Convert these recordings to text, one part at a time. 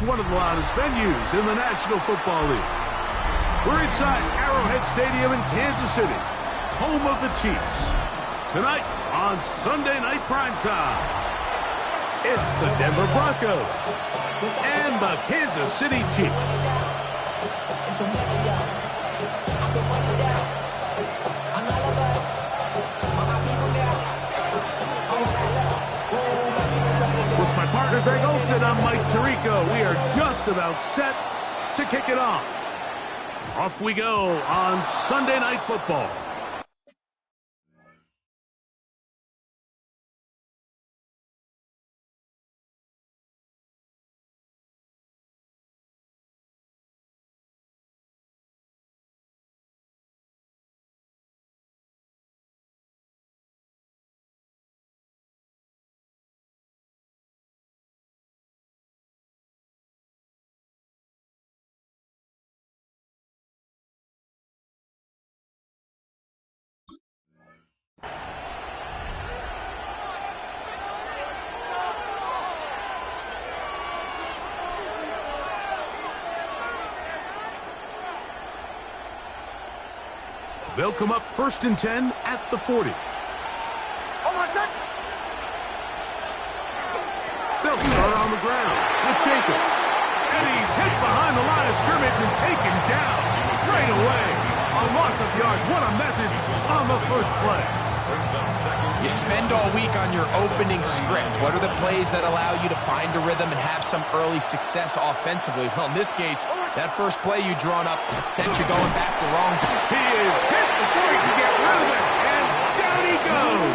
one of the loudest venues in the National Football League. We're inside Arrowhead Stadium in Kansas City, home of the Chiefs. Tonight on Sunday Night Primetime, it's the Denver Broncos and the Kansas City Chiefs. With my partner Greg Olson, I'm Mike Tirico. We are just about set to kick it off. Off we go on Sunday Night Football. They'll come up 1st and 10 at the 40. Hold on a sec. They'll start on the ground with Jacobs. And he's hit behind the line of scrimmage and taken down straight away. A loss of yards. What a message on the first play. You spend all week on your opening script. What are the plays that allow you to find a rhythm and have some early success offensively? Well, in this case, that first play you drawn up sent you going back the wrong. He is hit before he can get rid of it, and down he goes.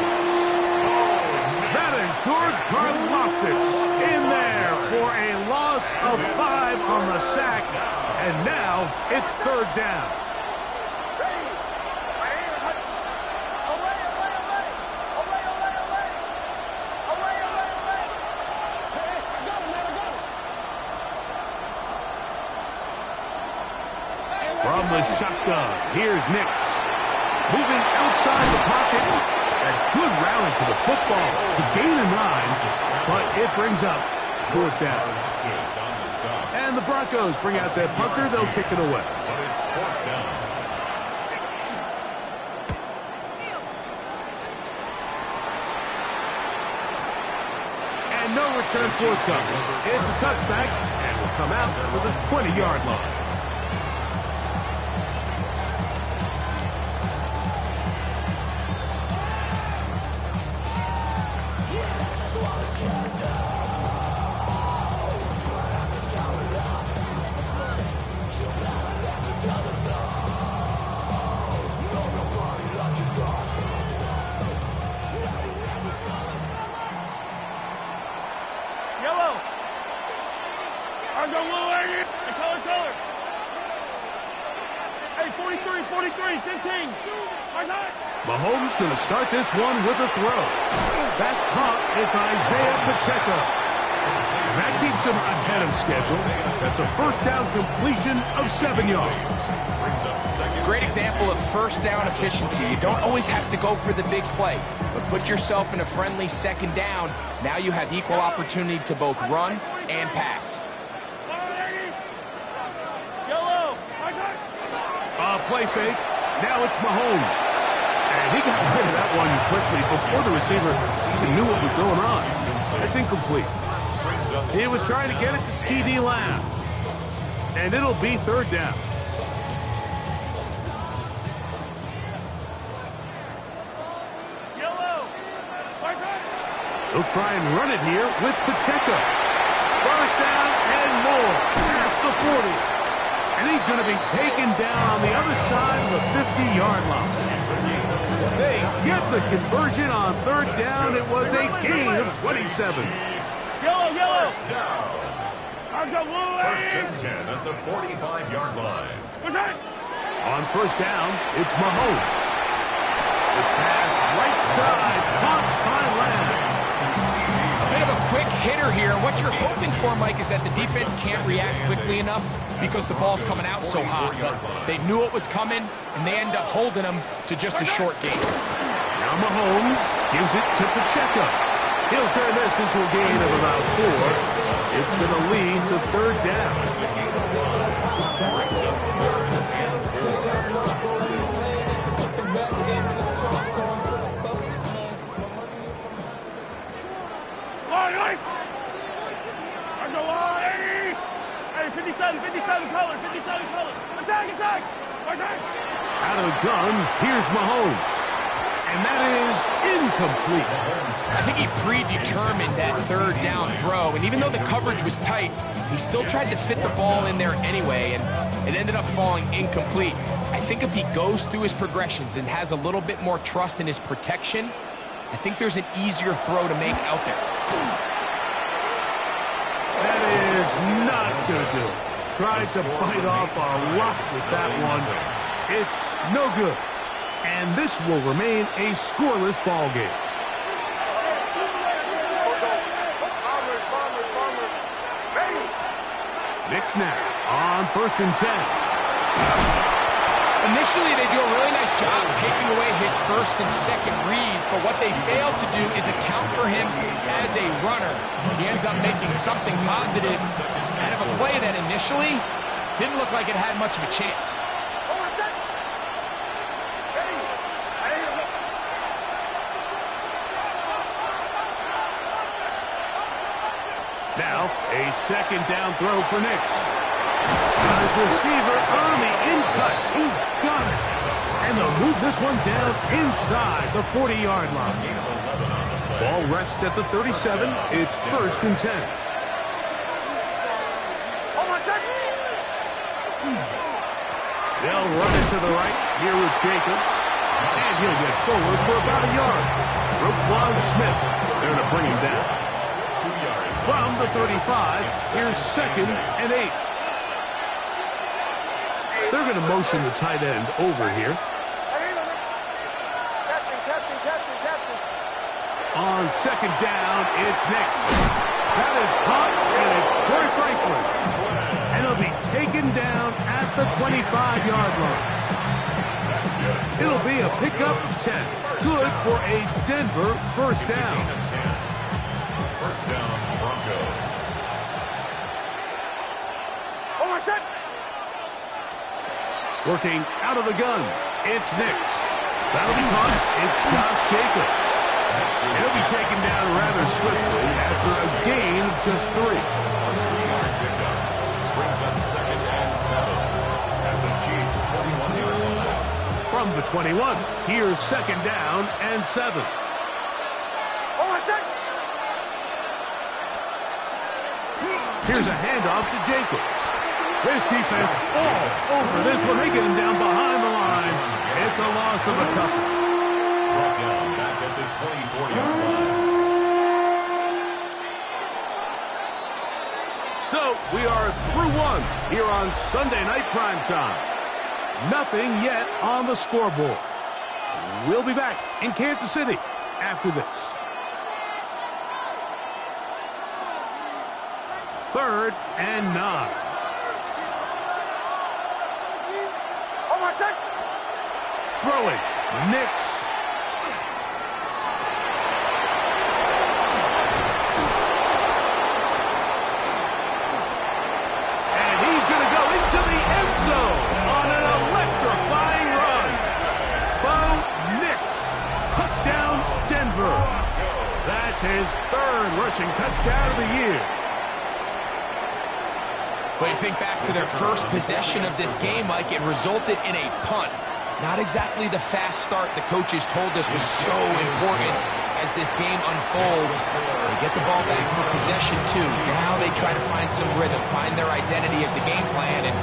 That is George Karlaftis in there for a loss of 5 on the sack, and now it's 3rd down. From the shotgun, here's Nix. Moving outside the pocket. A good rally to the football to gain a 9, but it brings up 4th down. And the Broncos bring out their punter. They'll kick it away. But it's 4th down. And no return forthcoming. It's a touchback, and will come out to the 20-yard line. Mahomes going to start this one with a throw. That's caught. It's Isaiah Pacheco. That keeps him ahead of schedule. That's a 1st down completion of 7 yards. Great example of 1st down efficiency. You don't always have to go for the big play, but put yourself in a friendly 2nd down. Now you have equal opportunity to both run and pass. Play fake. Now it's Mahomes. And he got rid of that one quickly before the receiver even knew what was going on. It's incomplete. He was trying to get it to C.D. Lamb. And it'll be 3rd down. He'll try and run it here with Pacheco. 1st down and more. Past the 40. And he's going to be taken down on the other side of the 50-yard line. They get the conversion on 3rd down. It was a gain of 27. Yellow. 1st and 10 at the 45-yard line. On 1st down, it's Mahomes. This pass right side, caught by Lamb. A bit of a quick hitter here. What you're hoping for, Mike, is that the defense can't react quickly enough because the ball's coming out so hot. But they knew it was coming, and they end up holding them to just a short gain. Now Mahomes gives it to Pacheco. He'll turn this into a gain of about 4. It's going to lead to third down. Hey, 57 color. Attack. Out of the gun, here's Mahomes. And that is incomplete. I think he predetermined that third down throw, and even though the coverage was tight, he still tried to fit the ball in there anyway, and it ended up falling incomplete. I think if he goes through his progressions and has a little bit more trust in his protection, I think there's an easier throw to make out there. That is not going to do it. Tried to bite off a lot with that one. It's no good. And this will remain a scoreless ball game. Knicks now on 1st and 10. Initially, they do a really nice job taking away his first and second read, but what they fail to do is account for him as a runner. He ends up making something positive out of a play that initially didn't look like it had much of a chance. Now, a second down throw for Knicks. His receiver on the in-cut. He's got it. And they'll move this one down inside the 40-yard line. Ball rests at the 37. It's 1st and 10. They'll run it to the right. Here is Jacobs. And he'll get forward for about a yard. Roquan Smith there to bring him down. 2 yards. From the 35, here's 2nd and 8. They're going to motion the tight end over here. Captain. On 2nd down, it's Knicks. That is caught, and it's Troy Franklin. And he'll be taken down at the 25-yard line. It'll be a pickup of 10. Good for a Denver first down. First down, Broncos. Working out of the gun, it's Knicks. That'll be caught. It's Josh Jacobs. He'll be taken down rather swiftly after a gain of just 3. 3-yard pickup. Brings up 2nd and 7. At the Chiefs' 21-yard line. From the 21, here's 2nd down and 7. Here's a handoff to Jacobs. This defense all over this one. They get him down behind the line. It's a loss of a couple. Brought down back at the 24-yard line. So we are through one here on Sunday Night Primetime. Nothing yet on the scoreboard. We'll be back in Kansas City after this. 3rd and 9. Throwing, Knicks. And he's going to go into the end zone on an electrifying run. Bo Nix. Touchdown, Denver. That's his 3rd rushing touchdown of the year. But you think back to their first possession of this game, Mike, it resulted in a punt. Not exactly the fast start the coaches told us was so important as this game unfolds. They get the ball back for possession 2. Now they try to find some rhythm, find their identity of the game plan, and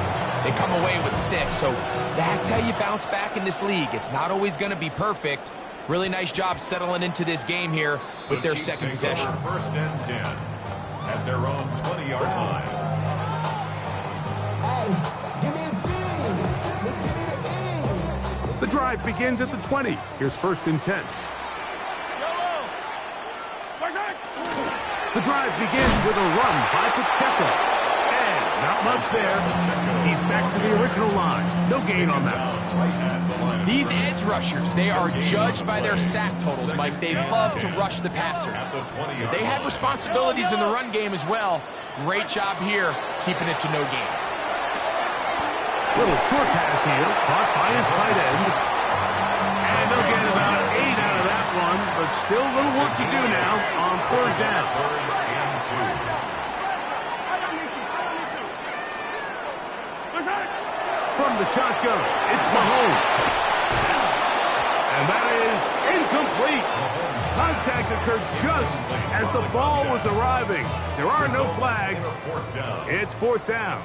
they come away with 6. So that's how you bounce back in this league. It's not always going to be perfect. Really nice job settling into this game here with their second possession. 1st and 10 at their own 20-yard line. The drive begins at the 20. Here's 1st and 10. The drive begins with a run by Pacheco. And not Not much there. He's back to the original line. No gain on that one. These edge rushers, they are judged by their sack totals, Mike. They love to rush the passer. But they have responsibilities in the run game as well. Great job here, keeping it to no gain. Little short pass here, caught by his tight end. And they'll get about 8 out of that one, but still a little work to do now on third down. From the shotgun, it's Mahomes. And that is incomplete. Contact occurred just as the ball was arriving. There are no flags. It's fourth down.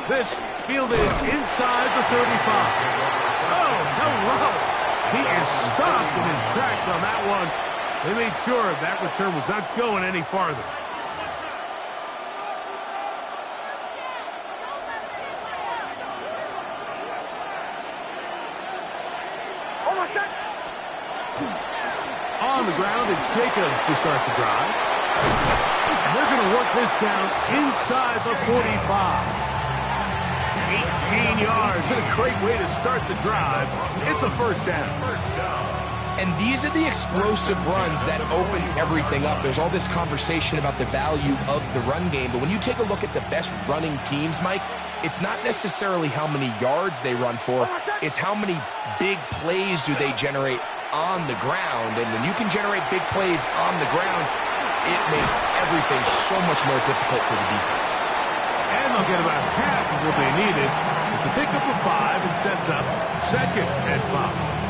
This fielded inside the 35. Oh, hello. He is stopped in his tracks on that one. They made sure that return was not going any farther. On the ground, it's Jacobs to start the drive. And they're going to work this down inside the 45. 18 yards, and a great way to start the drive. It's a first down. And these are the explosive runs that open everything up. There's all this conversation about the value of the run game, but when you take a look at the best running teams, Mike, it's not necessarily how many yards they run for, it's how many big plays do they generate on the ground. And when you can generate big plays on the ground, it makes everything so much more difficult for the defense. And they'll get about half of what they needed. It's a pickup of 5 and sets up second and 5.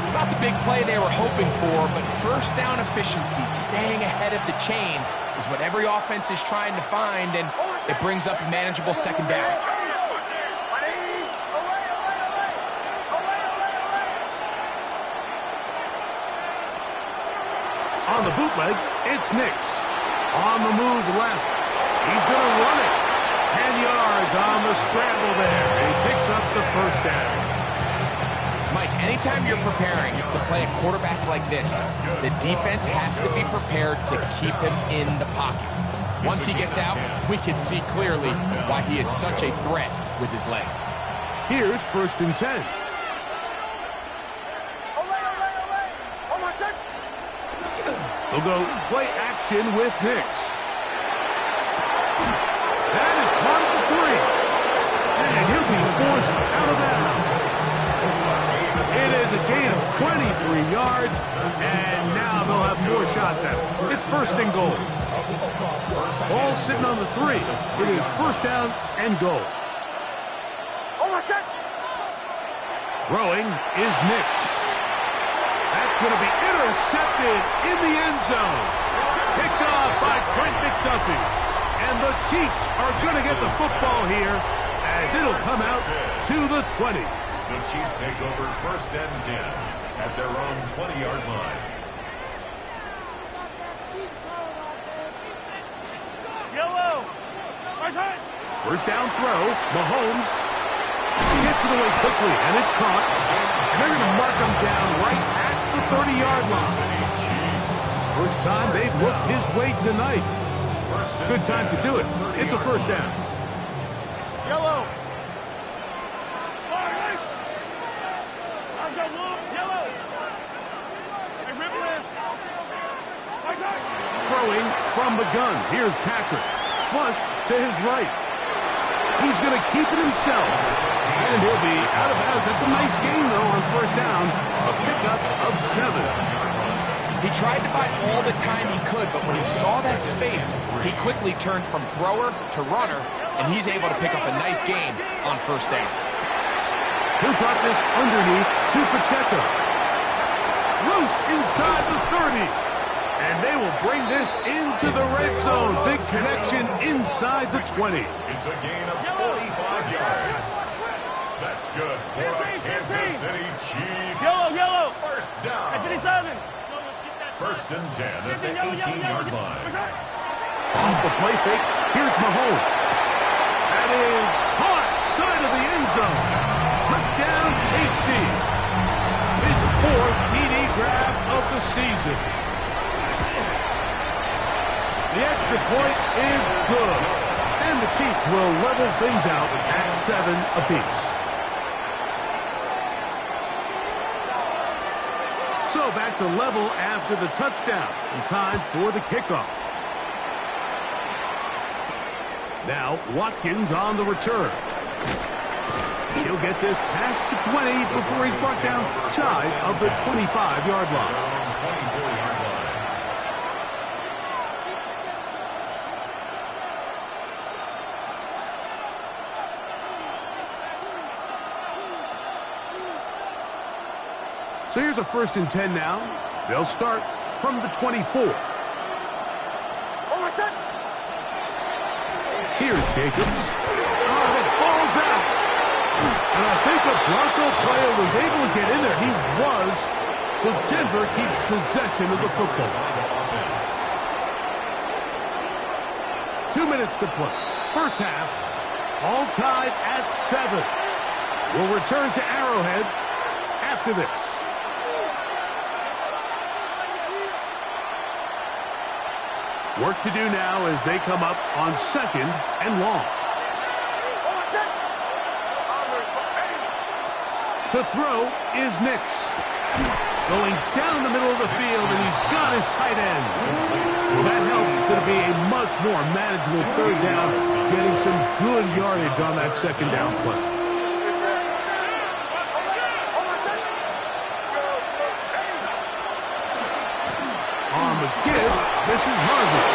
It's not the big play they were hoping for, but first down efficiency, staying ahead of the chains, is what every offense is trying to find, and it brings up a manageable second down. On the bootleg, it's Nix. On the move left. He's going to run it. 10 yards on the scramble there. And he picks up the first down. Mike, anytime you're preparing to play a quarterback like this, the defense has to be prepared to keep him in the pocket. Once he gets out, we can see clearly why he is such a threat with his legs. Here's first and 10. They'll go play action with Nix. That is caught at the 3. And he'll be forced out of bounds. It is a gain of 23 yards, and now they'll have 4 shots at it. It's first and goal. Ball sitting on the 3. It is first down and goal. Throwing is Nix. That's going to be intercepted in the end zone. Picked off by Trent McDuffie. And the Chiefs are going to get the football here as it'll come out to the 20. The Chiefs take over first and 10 at their own 20-yard line. Yellow. First down throw. Mahomes. He hits it away quickly, and it's caught. And they're going to mark him down right at the 30-yard line. First time they've looked his way tonight. Good time to do it. It's a first down. Yellow. Throwing from the gun. Here's Patrick. Flush to his right. He's going to keep it himself. And he'll be out of bounds. That's a nice gain, though, on first down. A pickup of 7. He tried to buy all the time he could, but when he saw that space, he quickly turned from thrower to runner, and he's able to pick up a nice gain on first down. He'll drop this underneath to Pacheco. Loose inside the 30. And they will bring this into the red zone. Big connection inside the 20. It's a gain of 45 yards. That's good for the Kansas City Chiefs. Yellow. First down. 57. First and 10 at the 18-yard line. Off the play fake, here's Mahomes. That is caught side of the end zone. Touchdown, KC. His 4th TD season. The extra point is good. And the Chiefs will level things out at 7 apiece. So back to level after the touchdown. And time for the kickoff. Now Watkins on the return. He'll get this past the 20 before he's brought down shy of the 25-yard line. So here's a 1st and 10 now. They'll start from the 24. Here's Jacobs. Oh, the ball's out. And I think the Bronco player was able to get in there. He was. So Denver keeps possession of the football. 2 minutes to play. First half, all tied at 7. We'll return to Arrowhead after this. Work to do now as they come up on 2nd and long. To throw is Nix. Going down the middle of the field, and he's got his tight end. That helps to be a much more manageable 3rd down, getting some good yardage on that 2nd down play. On the give, this is Harvey.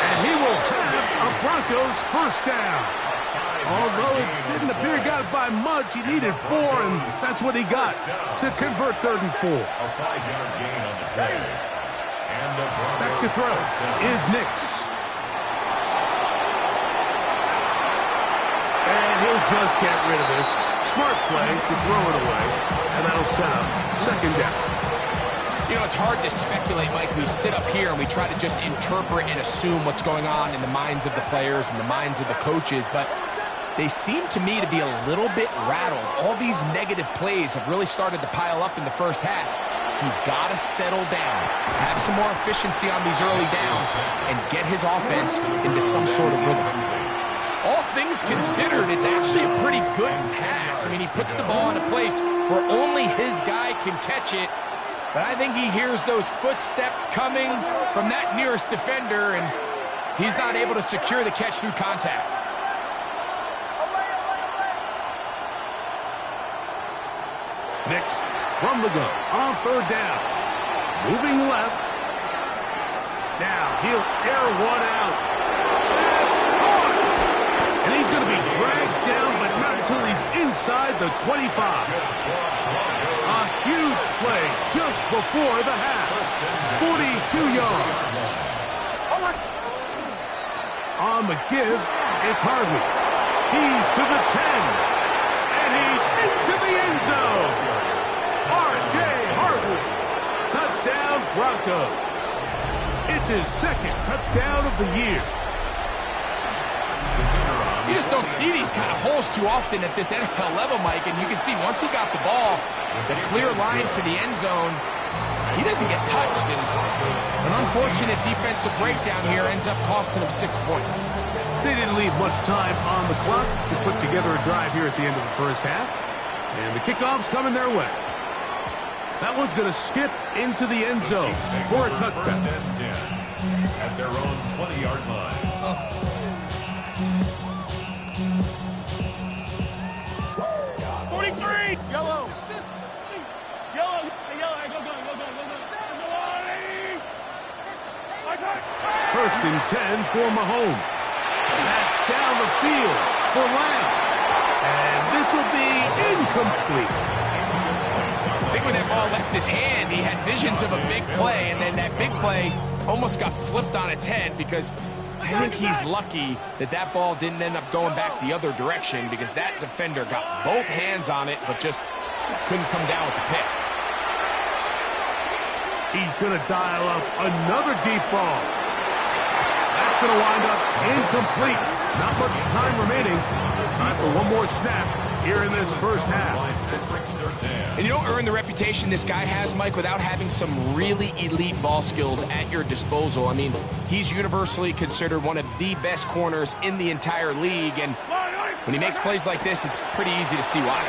And he will have a Broncos 1st down. Although it didn't appear he got it by much, he needed 4, and that's what he got to convert 3rd and 4. A 5-yard gain on the play. And the Back to throw is Nix. And he'll just get rid of this. Smart play to throw it away, and that'll set up 2nd down. You know, it's hard to speculate, Mike. We sit up here and we try to just interpret and assume what's going on in the minds of the players and the minds of the coaches, but they seem to me to be a little bit rattled. All these negative plays have really started to pile up in the first half. He's got to settle down, have some more efficiency on these early downs, and get his offense into some sort of rhythm. All things considered, it's actually a pretty good pass. I mean, he puts the ball in a place where only his guy can catch it, but I think he hears those footsteps coming from that nearest defender, and he's not able to secure the catch through contact. Nix from the gun on 3rd down. Moving left. Now he'll air one out. That's caught. And he's going to be dragged down, but not until he's inside the 25. A huge play just before the half. 42 yards. On the give, it's Harvey. He's to the 10. And he's into the end zone. R.J. Harvey. Touchdown, Broncos. It's his 2nd touchdown of the year. You just don't see these kind of holes too often at this NFL level, Mike, and you can see once he got the ball, the clear line to the end zone, he doesn't get touched, and an unfortunate defensive breakdown here ends up costing him 6 points. They didn't leave much time on the clock to put together a drive here at the end of the first half, and the kickoff's coming their way. That one's going to skip into the end zone for a touchdown. 1st and 10 at their own 20-yard line. 43! Yellow! Yellow! Yellow! Go, go, go, go, go, go. 1st and 10 for Mahomes. That's down the field for Lamb. And this will be incomplete. I think when that ball left his hand, he had visions of a big play, and then that big play almost got flipped on its head because I think he's lucky that that ball didn't end up going back the other direction because that defender got both hands on it but just couldn't come down with the pick. He's going to dial up another deep ball. That's going to wind up incomplete. Not much time remaining. Time for one more snap here in this first half. Insert 10. And you don't earn the reputation this guy has, Mike, without having some really elite ball skills at your disposal. I mean, he's universally considered one of the best corners in the entire league, and when he makes plays like this, it's pretty easy to see why.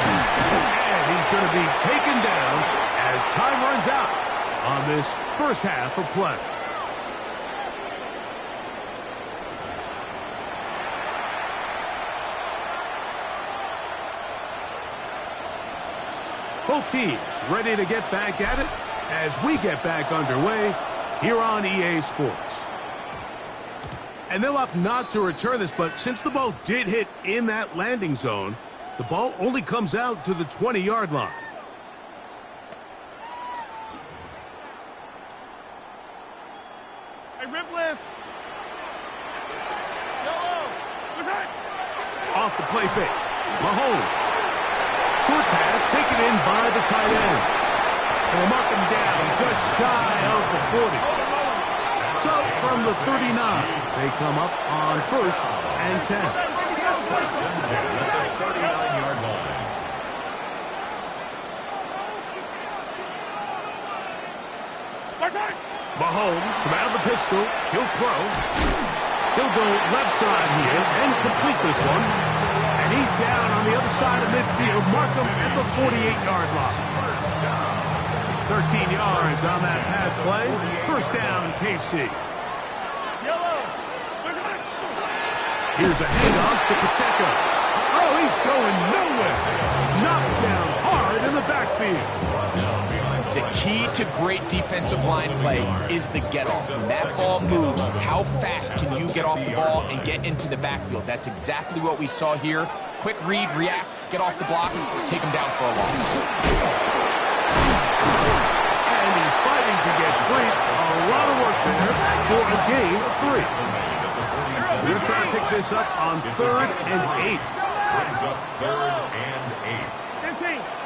And he's going to be taken down as time runs out on this first half of play. Both teams ready to get back at it as we get back underway here on EA Sports. And they'll opt not to return this, but since the ball did hit in that landing zone, the ball only comes out to the 20-yard line. Hey, rip list. Yellow. What's that? Off the play fake. Mahomes. Short pass taken in by the tight end. They'll mark him down just shy of the 40. So from the 39, they come up on 1st and 10. First and 10 at the 39-yard line. Mahomes from out of the pistol. He'll throw. He'll go left side here and complete this one. And he's down on the other side of midfield. Mark him at the 48-yard line. 13 yards on that pass play. First down, KC. Here's a handoff to Pacheco. Oh, he's going nowhere. Knocked down hard in the backfield. The key to great defensive line play is the get-off. When that ball moves, how fast can you get off the ball and get into the backfield? That's exactly what we saw here. Quick read, react, get off the block, take him down for a loss. And he's fighting to get free. A lot of work there for a gain of 3. We're going to try to pick this up on 3rd and 8. Brings up 3rd and 8. 15.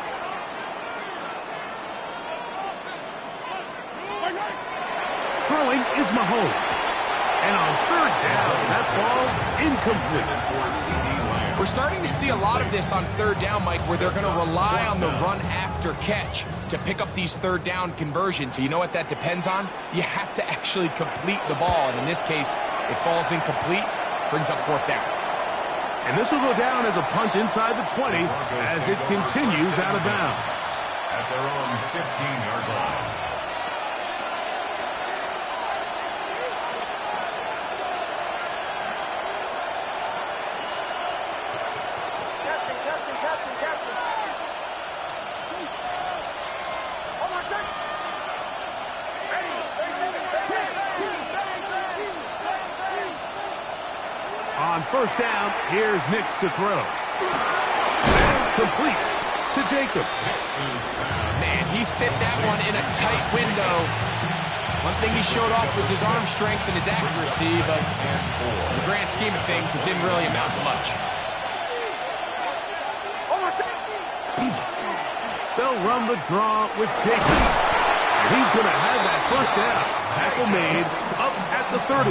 Throwing is Mahomes. And on 3rd down, that ball's incomplete. We're starting to see a lot of this on 3rd down, Mike, where they're going to rely on the run after catch to pick up these 3rd down conversions. So you know what that depends on? You have to actually complete the ball. And in this case, it falls incomplete, brings up 4th down. And this will go down as a punt inside the 20 as it continues out of bounds. At their own 15-yard line. On 1st down, here's Nix to throw. And complete to Jacobs. Man, he fit that one in a tight window. One thing he showed off was his arm strength and his accuracy, but in the grand scheme of things, it didn't really amount to much. They'll run the draw with Jacobs. And he's going to have that 1st down. Tackle made up at the 30.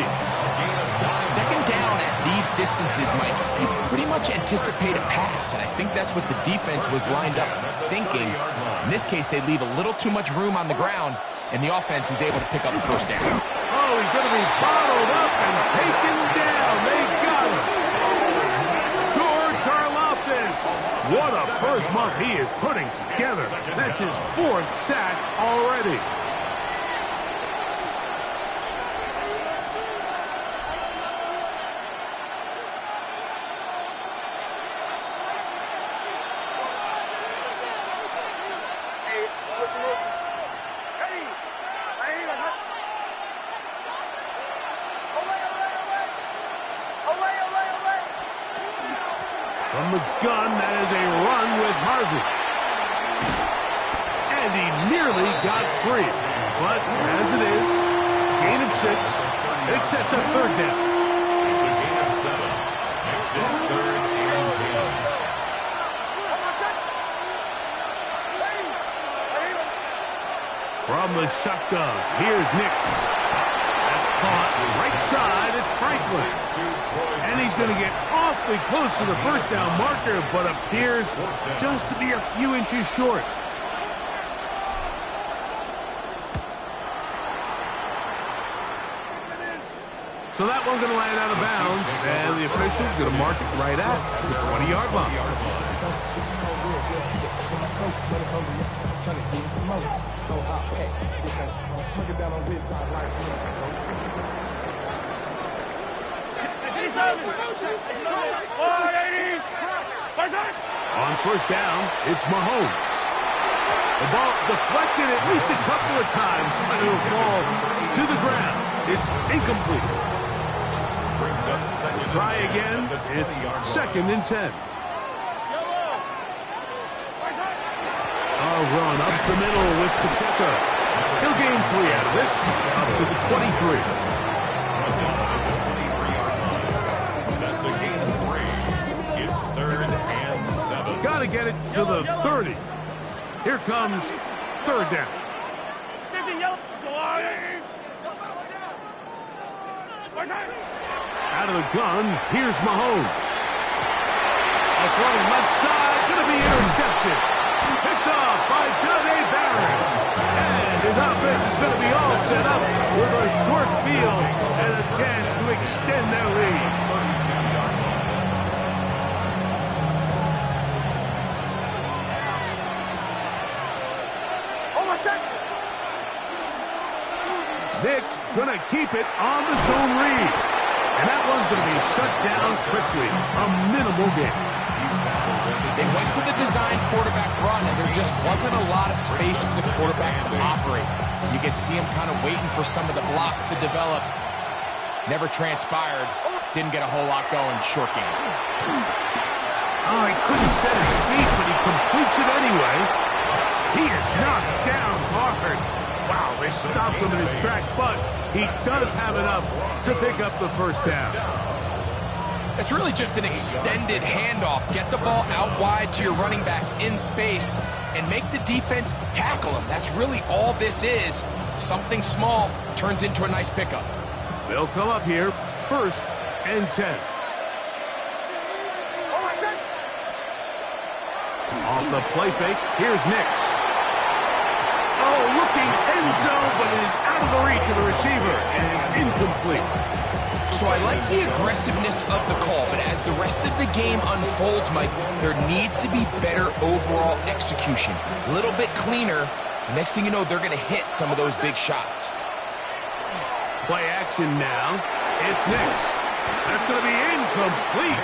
2nd down at these distances, Mike, you pretty much anticipate a pass, and I think that's what the defense was lined up thinking. In this case, they leave a little too much room on the ground, and the offense is able to pick up the 1st down. Oh, he's going to be bottled up and taken down. They got him. George Karlaftis. What a first month he is putting together. That's his 4th sack already. From the gun, that is a run with Harvey. And he nearly got free. But as it is, gain of 6. It sets up 3rd down. It's a gain of 7. Makes it 3rd and 10. From the shotgun, here's Nix. That's caught. Right side, it's Franklin. And he's going to get awfully close to the first down marker, but appears just to be a few inches short. So that one's going to land out of bounds, and the official's going to mark it right at the 20-yard line. On first down, it's Mahomes. The ball deflected at least a couple of times, but it'll fall to the ground. It's incomplete. Try again. It's second and 10. A run up the middle with Pacheco. He'll gain 3 out of this, up to the 23. That's a gain of 3. It's third and 7. Got to get it to the 30. Here comes third down. Out of the gun, here's Mahomes. A throw left side, going to be intercepted. Picked off by John A. Barron. And his offense is going to be all set up with a short field and a chance to extend their lead. Nick's going to keep it on the zone read. And that one's going to be shut down quickly. A minimal gain. They went to the design quarterback run, and there just wasn't a lot of space for the quarterback to operate. You could see him kind of waiting for some of the blocks to develop. Never transpired. Didn't get a whole lot going. Short game. Oh, he couldn't set his feet, but he completes it anyway. He is knocked down hard. Wow, they stopped him in his tracks, but he does have enough to pick up the first down. It's really just an extended handoff. Get the ball out wide to your running back in space and make the defense tackle him. That's really all this is. Something small turns into a nice pickup. They'll come up here, first and 10. Off the play fake, here's Nix. Oh, looking end zone, but it is out of the reach of the receiver and incomplete. So I like the aggressiveness of the call, but as the rest of the game unfolds, Mike, there needs to be better overall execution. A little bit cleaner. Next thing you know, they're going to hit some of those big shots. Play action now. It's Nix. That's going to be incomplete.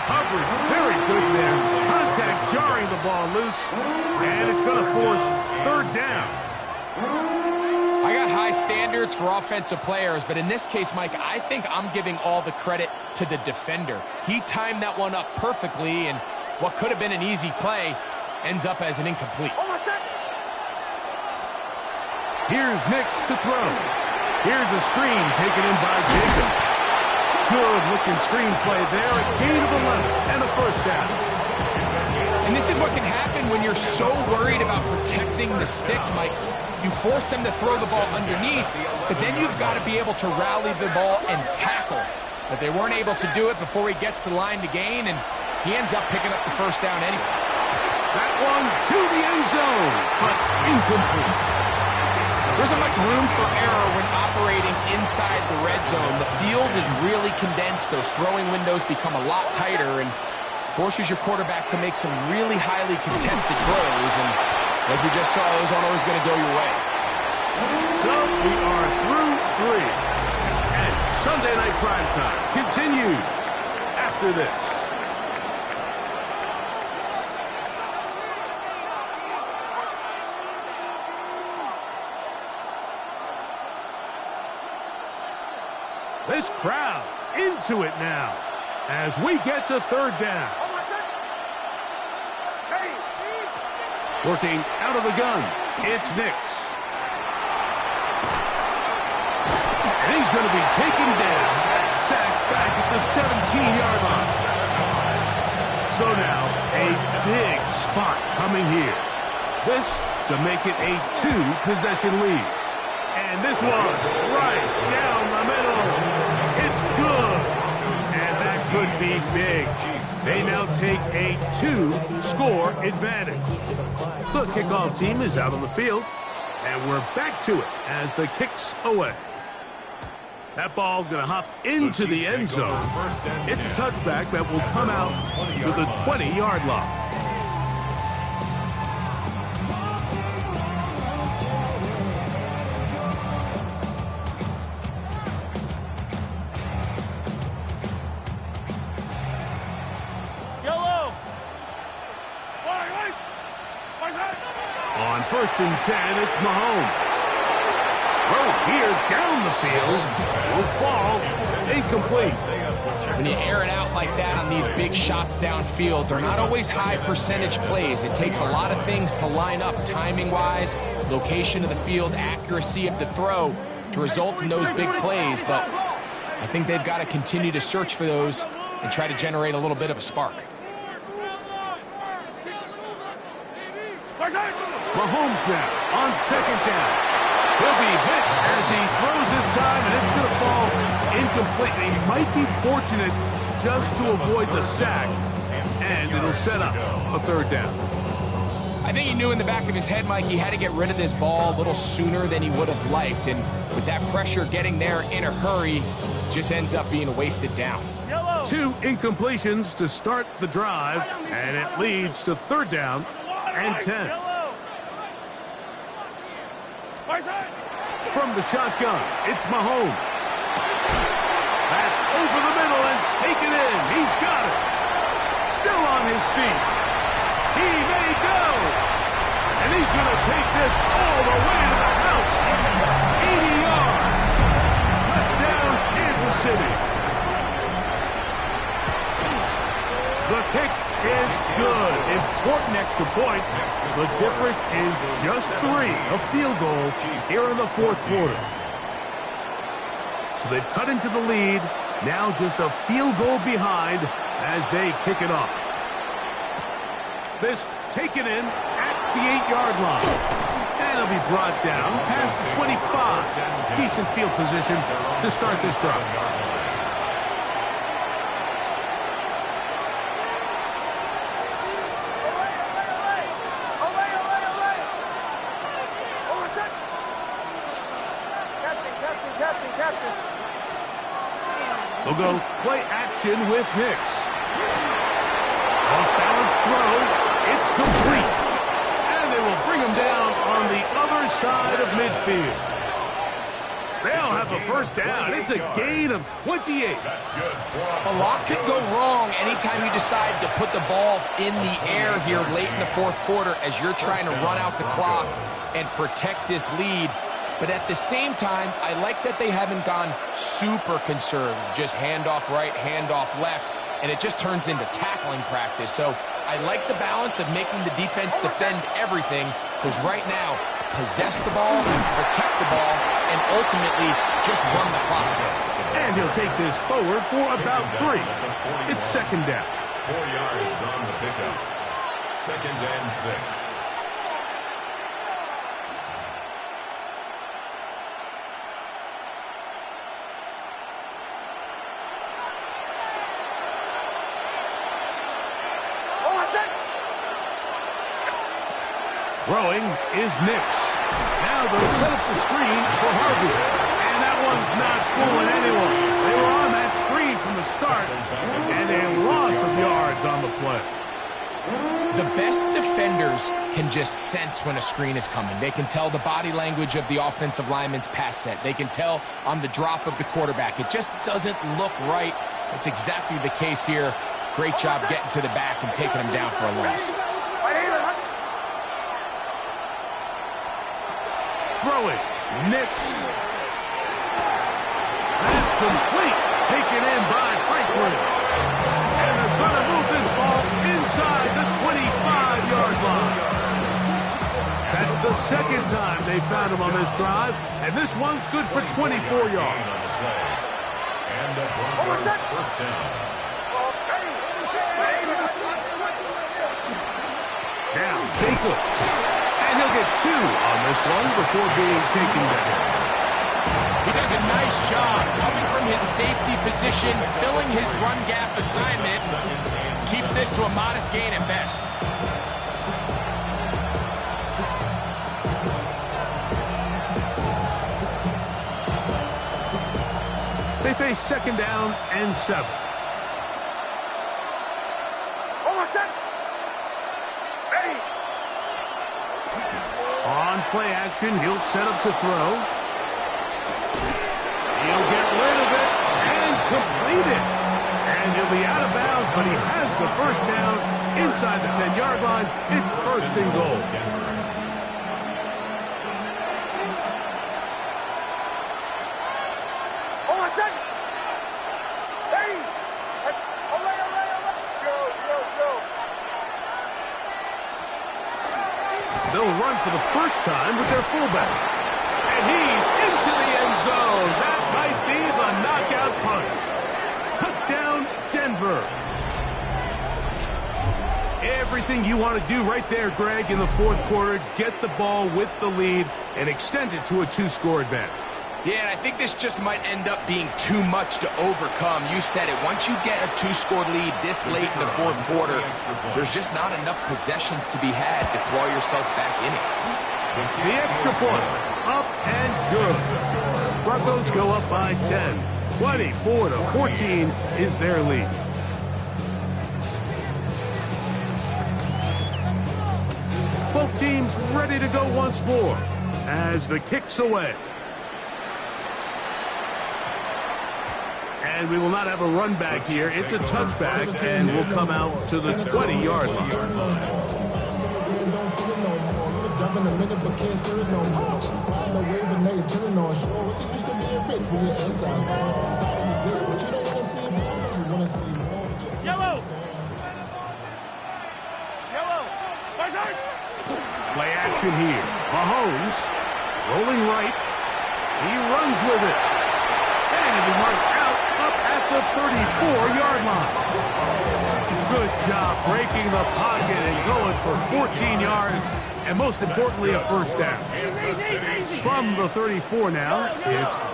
Coverage very good there. Contact jarring the ball loose, and it's going to force third down. I got high standards for offensive players, but in this case, Mike, I think I'm giving all the credit to the defender. He timed that one up perfectly, and what could have been an easy play ends up as an incomplete. Here's Nix to throw. Here's a screen taken in by Jacobs. Good-looking screenplay there, a gain of 11 and a first down. And this is what can happen when you're so worried about protecting the sticks, Mike. You force them to throw the ball underneath, but then you've got to be able to rally the ball and tackle. But they weren't able to do it before he gets the line to gain, and he ends up picking up the first down anyway. That one to the end zone, but incomplete. There isn't much room for error when operating inside the red zone. The field is really condensed. Those throwing windows become a lot tighter and forces your quarterback to make some really highly contested throws. And as we just saw, those aren't always going to go your way. So we are through 3. And Sunday Night Primetime continues after this. This crowd into it now as we get to third down. Working out of the gun, it's Nix. And he's going to be taken down. Sacked back at the 17-yard line. So now, a big spot coming here. This to make it a 2-possession lead. And this one right down the middle. be big. They now take a 2-score advantage. The kickoff team is out on the field, and we're back to it as the kick's away. That ball going to hop into the end zone. It's a touchback that will come out to the 20-yard line. On 1st and 10, it's Mahomes. Throw here down the field will fall incomplete. When you air it out like that on these big shots downfield, they're not always high percentage plays. It takes a lot of things to line up timing-wise, location of the field, accuracy of the throw to result in those big plays. But I think they've got to continue to search for those and try to generate a little bit of a spark. Mahomes now on 2nd down. He'll be hit as he throws this time, and it's going to fall incomplete. He might be fortunate just to avoid the sack, and it'll set up a 3rd down. I think he knew in the back of his head, Mike, he had to get rid of this ball a little sooner than he would have liked, and with that pressure getting there in a hurry, just ends up being a wasted down. 2 incompletions to start the drive, and it leads to 3rd down and 10. From the shotgun, it's Mahomes. That's over the middle and taken in. He's got it. Still on his feet. He may go. And he's going to take this all the way to the house. 80 yards. Touchdown, Kansas City. The kick is good. Important extra point. The difference is just 3, a field goal here in the 4th quarter. So they've cut into the lead. Now just a field goal behind as they kick it off. This taken in at the 8-yard line. And it'll be brought down past the 25. Decent field position to start this drive. They'll go play action with Hicks. Off-balance throw. It's complete. And they will bring him down on the other side of midfield. They'll have a 1st down. It's a gain of 28. A lot could go wrong anytime you decide to put the ball in the air here late in the 4th quarter as you're trying to run out the clock and protect this lead. But at the same time, I like that they haven't gone super conservative, just handoff right, handoff left, and it just turns into tackling practice. So I like the balance of making the defense defend everything, because right now, possess the ball, protect the ball, and ultimately just run the clock. And he'll take this forward for about 3. It's 2nd down. 4 yards on the pickup. 2nd and 6. Throwing is Nix. Now they'll set up the screen for Harvey. And that one's not fooling anyone. They were on that screen from the start, and a loss of yards on the play. The best defenders can just sense when a screen is coming. They can tell the body language of the offensive lineman's pass set. They can tell on the drop of the quarterback. It just doesn't look right. It's exactly the case here. Great job getting to the back and taking him down for a loss. Throwing, Nix. That's complete. Taken in by Franklin. And they're going to move this ball inside the 25-yard line. That's the 2nd time they found him on this drive, and this one's good for 24 yards. And the Broncos 1st down. Now, Jacobs. And he'll get 2 on this one before being taken down. He does a nice job coming from his safety position, filling his run gap assignment. Keeps this to a modest gain at best. They face 2nd down and 7. On play action, he'll set up to throw. He'll get rid of it and complete it. And he'll be out of bounds, but he has the first down inside the 10-yard line. It's 1st and goal. They'll run for the first time with their fullback. And he's into the end zone. That might be the knockout punch. Touchdown, Denver. Everything you want to do right there, Greg, in the 4th quarter. Get the ball with the lead and extend it to a 2-score advantage. Yeah, and I think this just might end up being too much to overcome. You said it. Once you get a 2-score lead this late in the 4th quarter, there's just not enough possessions to be had to throw yourself back in it. The extra point, up and good. Broncos go up by 10. 24-14 is their lead. Both teams ready to go once more as the kick's away. And we will not have a run back here. It's a touchback, and we'll come out to the 20-yard line. Yellow! Play action here. Mahomes rolling right. He runs with it. And he'll be marked out up at the 34-yard line. Good job breaking the pocket and going for 14 yards. And most importantly, a first down. From the 34 now, it's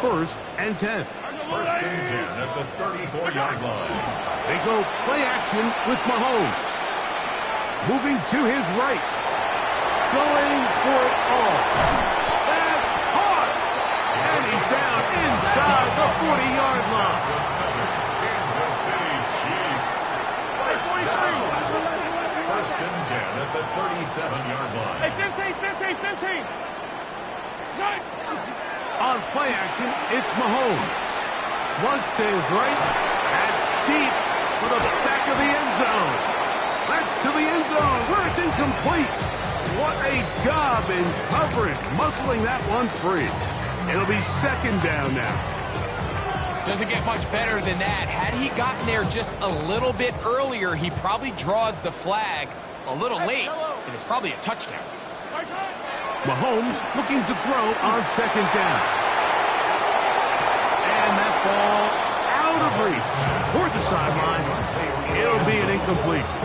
1st and 10. 1st and 10 at the 34-yard line. They go play action with Mahomes. Moving to his right. Going for it all. That's hard. And he's down inside the 40-yard line. Kansas City Chiefs. 1st and 10 at the 37-yard line. Hey, 15. On play action, it's Mahomes. Flush to his right. That's deep for the back of the end zone. That's to the end zone where it's incomplete. What a job in coverage, muscling that one free. It'll be 2nd down now. Doesn't get much better than that. Had he gotten there just a little bit earlier, he probably draws the flag a little late, and it's probably a touchdown. Mahomes looking to throw on 2nd down. And that ball out of reach toward the sideline. It'll be an incompletion.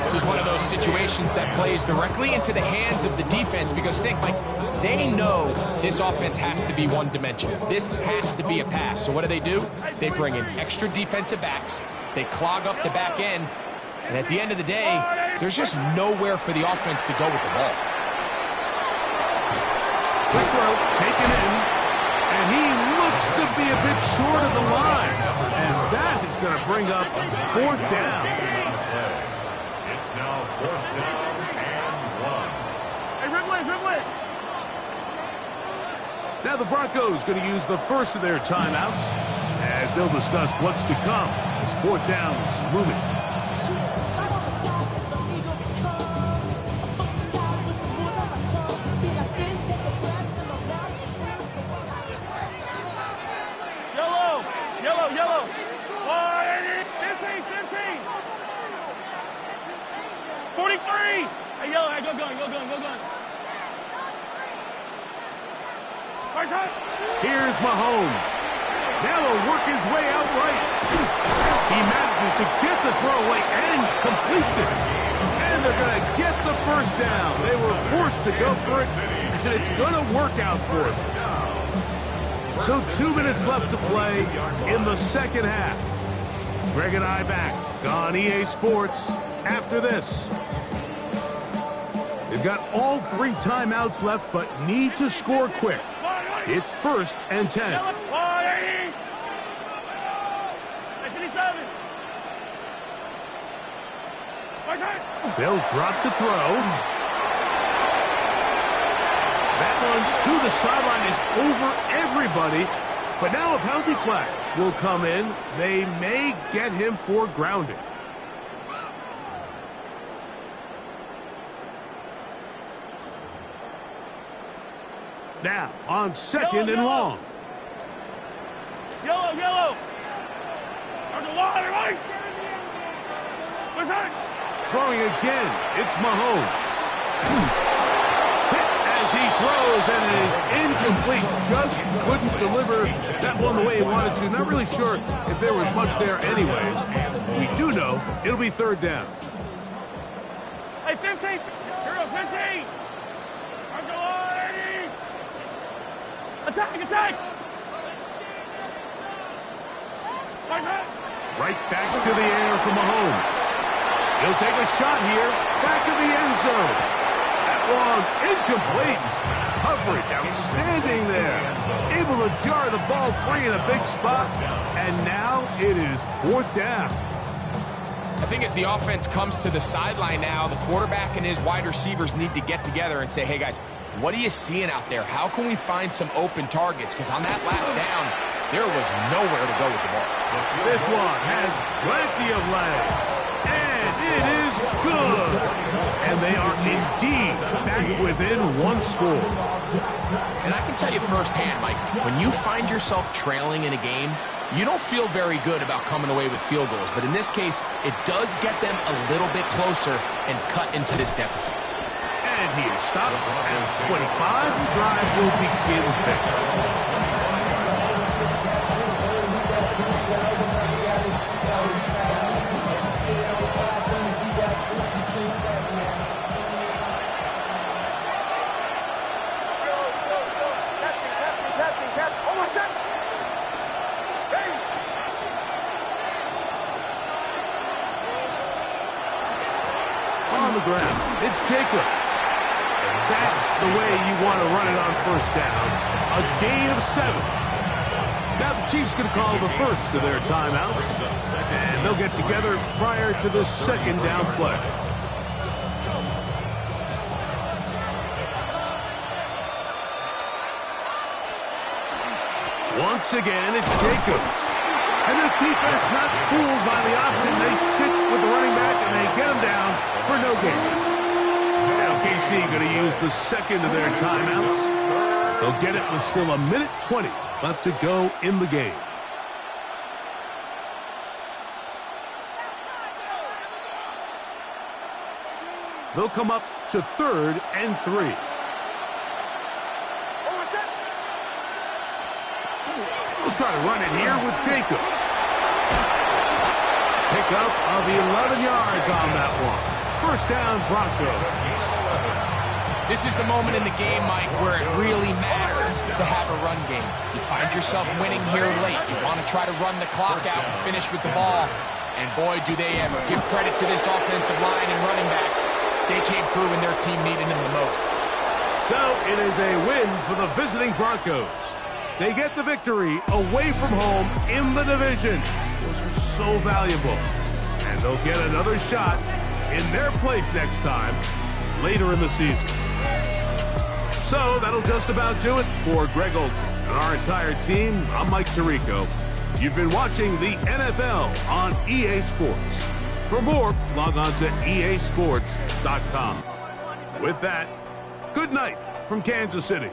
This is one of those situations that plays directly into the hands of the defense because think, Mike, they know this offense has to be one-dimensional. This has to be a pass. So what do? They bring in extra defensive backs. They clog up the back end. And at the end of the day, there's just nowhere for the offense to go with the ball. Quick throw, taken in. And he looks to be a bit short of the line. And that is going to bring up 4th down. It's now 4th down and 1. Hey, Ridley! Now the Broncos going to use the first of their timeouts as they'll discuss what's to come as 4th down is looming. Yellow! 15! 43! Hey, yellow, hey, go gun. Here's Mahomes. Now he'll work his way out right. He manages to get the throwaway and completes it. And they're going to get the first down. They were forced to go for it, and it's going to work out for them. So 2 minutes left to play in the second half. Greg and I back on EA Sports after this. They've got all 3 timeouts left, but need to score quick. It's 1st and 10. They'll drop to throw. That one to the sideline is over everybody. But now a penalty flag will come in. They may get him for grounding. Now on 2nd and long. Yellow, yellow. There's a line, right? Throwing again, it's Mahomes. Hit as he throws, and it is incomplete. Just couldn't deliver that one the way he wanted to. Not really sure if there was much there anyways. We do know it'll be 3rd down. Hey, 15. Here go, 15. There's a line. Attack, attack. Right back to the air for Mahomes. He'll take a shot here. Back to the end zone. That one incomplete. Coverage outstanding there. Able to jar the ball free in a big spot. And now it is 4th down. I think as the offense comes to the sideline now, the quarterback and his wide receivers need to get together and say, hey, guys, what are you seeing out there? How can we find some open targets? Because on that last down, there was nowhere to go with the ball. This one has plenty of legs. And it is good. And they are indeed back within 1 score. And I can tell you firsthand, Mike, when you find yourself trailing in a game, you don't feel very good about coming away with field goals. But in this case, it does get them a little bit closer and cut into this deficit. And he is stopped at 25. The drive will begin there. On the ground, it's Jacobs. And that's the way you want to run it on 1st down. A gain of 7. Now the Chiefs going to call the first of their timeouts. And they'll get together prior to the 2nd down play. Once again, it's Jacobs. And this defense not fooled by the option. They stick with the running back, and they get him down for no gain. Now KC going to use the 2nd of their timeouts. They'll get it with still 1:20 left to go in the game. They'll come up to 3rd and 3. We'll try to run it here with Jacobs. Pick up of the 11 yards on that one. 1st down, Broncos. This is the moment in the game, Mike, where it really matters to have a run game. You find yourself winning here late. You want to try to run the clock out and finish with the ball. And boy, do they ever. Give credit to this offensive line and running back. They came through when their team needed them the most. So it is a win for the visiting Broncos. They get the victory away from home in the division. Those are so valuable. And they'll get another shot in their place next time later in the season. So that'll just about do it for Greg Olsen and our entire team. I'm Mike Tirico. You've been watching the NFL on EA Sports. For more, log on to easports.com. With that, good night from Kansas City.